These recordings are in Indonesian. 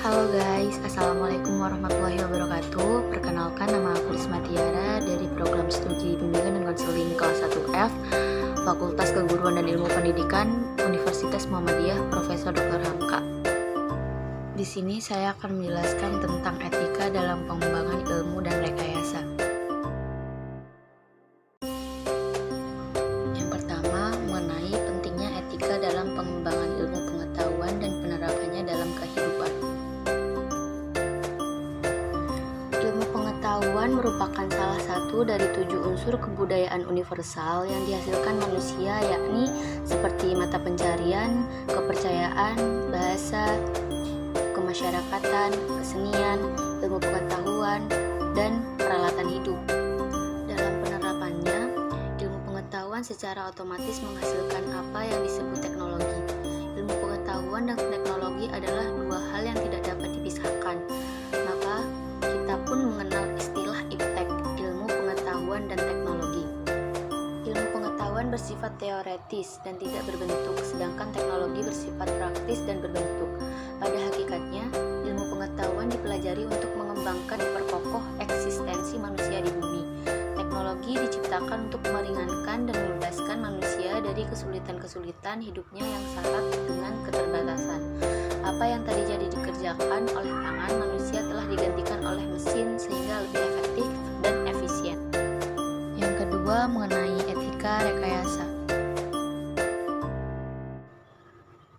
Halo guys, Assalamualaikum warahmatullahi wabarakatuh. Perkenalkan, nama aku Risma Tiara dari Program Studi Bimbingan dan Konseling kelas 1F Fakultas Keguruan dan Ilmu Pendidikan Universitas Muhammadiyah Profesor Dr. Hamka. Di sini saya akan menjelaskan tentang etika dalam pengembangan ilmu dan rekayasa. Yang pertama, mengenai pentingnya etika dalam pengembangan ilmu pengetahuan dan penerapannya dalam kehidupan. Ilmu pengetahuan merupakan salah satu dari 7 unsur kebudayaan universal yang dihasilkan manusia, yakni seperti mata pencarian, kepercayaan, bahasa, kemasyarakatan, kesenian, ilmu pengetahuan, dan peralatan hidup. Dalam penerapannya, ilmu pengetahuan secara otomatis menghasilkan apa yang disebut teknologi. Ilmu pengetahuan dan teknologi adalah dua hal yang tidak dapat dipisahkan. Maka, kita pun mengenal istilah iptek, ilmu pengetahuan dan teknologi. Ilmu pengetahuan bersifat teoretis dan tidak berbentuk, sedangkan teknologi bersifat praktis dan berbentuk. Pada hakikatnya, ilmu pengetahuan dipelajari untuk mengembangkan perkokoh eksistensi manusia di bumi. Teknologi diciptakan untuk meringankan dan membebaskan manusia dari kesulitan-kesulitan hidupnya yang syarat dengan keterbatasan. Apa yang tadi jadi dikerjakan oleh tangan manusia telah digantikan oleh mesin sehingga lebih efektif dan efisien. Yang kedua, mengenai etika rekayasa.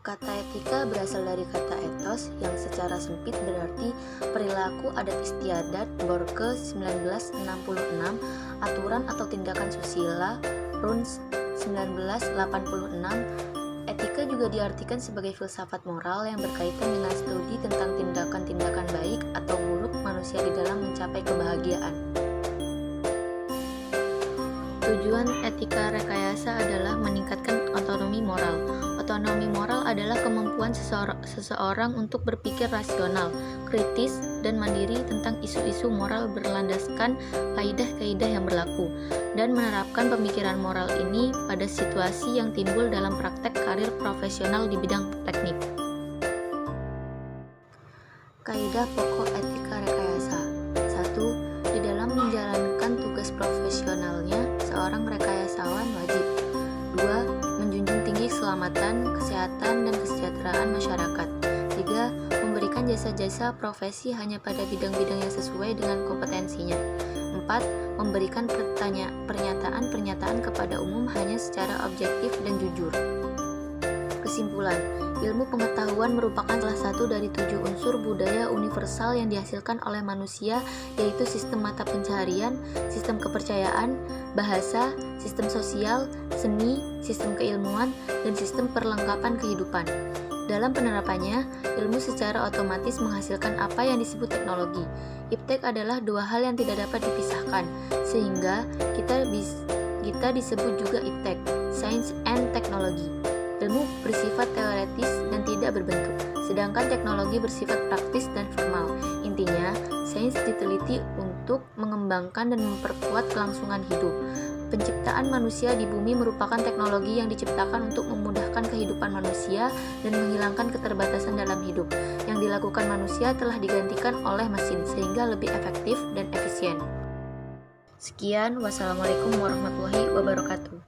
Kata etika berasal dari kata etos yang secara sempit berarti perilaku adat istiadat Borke 1966, aturan atau tindakan susila Runs 1986. Etika juga diartikan sebagai filsafat moral yang berkaitan dengan studi tentang tindakan-tindakan baik atau buruk manusia di dalam mencapai kebahagiaan. Tujuan etika rekayasa adalah meningkatkan otonomi moral. Otonomi moral adalah kemampuan seseorang untuk berpikir rasional, kritis, dan mandiri tentang isu-isu moral berlandaskan kaidah-kaidah yang berlaku, dan menerapkan pemikiran moral ini pada situasi yang timbul dalam praktek karir profesional di bidang teknik. Kaidah pokok etika rekayasa. 1. Di dalam menjalankan tugas profesionalnya, seorang rekayasawan wajib 2. Menjunjung tinggi keselamatan, kesehatan, dan kesejahteraan masyarakat 3. Memberikan jasa-jasa profesi hanya pada bidang-bidang yang sesuai dengan kompetensinya 4. Memberikan pernyataan-pernyataan kepada umum hanya secara objektif dan jujur. Kesimpulan, ilmu pengetahuan merupakan salah satu dari 7 unsur budaya universal yang dihasilkan oleh manusia, yaitu sistem mata pencaharian, sistem kepercayaan, bahasa, sistem sosial, seni, sistem keilmuan, dan sistem perlengkapan kehidupan. Dalam penerapannya, ilmu secara otomatis menghasilkan apa yang disebut teknologi. Iptek adalah dua hal yang tidak dapat dipisahkan, sehingga kita disebut juga iptek, Science and Technology. Ilmu bersifat teoretis dan tidak berbentuk, sedangkan teknologi bersifat praktis dan formal. Intinya, sains diteliti untuk mengembangkan dan memperkuat kelangsungan hidup. Penciptaan manusia di bumi merupakan teknologi yang diciptakan untuk memudahkan kehidupan manusia dan menghilangkan keterbatasan dalam hidup. Yang dilakukan manusia telah digantikan oleh mesin sehingga lebih efektif dan efisien. Sekian, wassalamualaikum warahmatullahi wabarakatuh.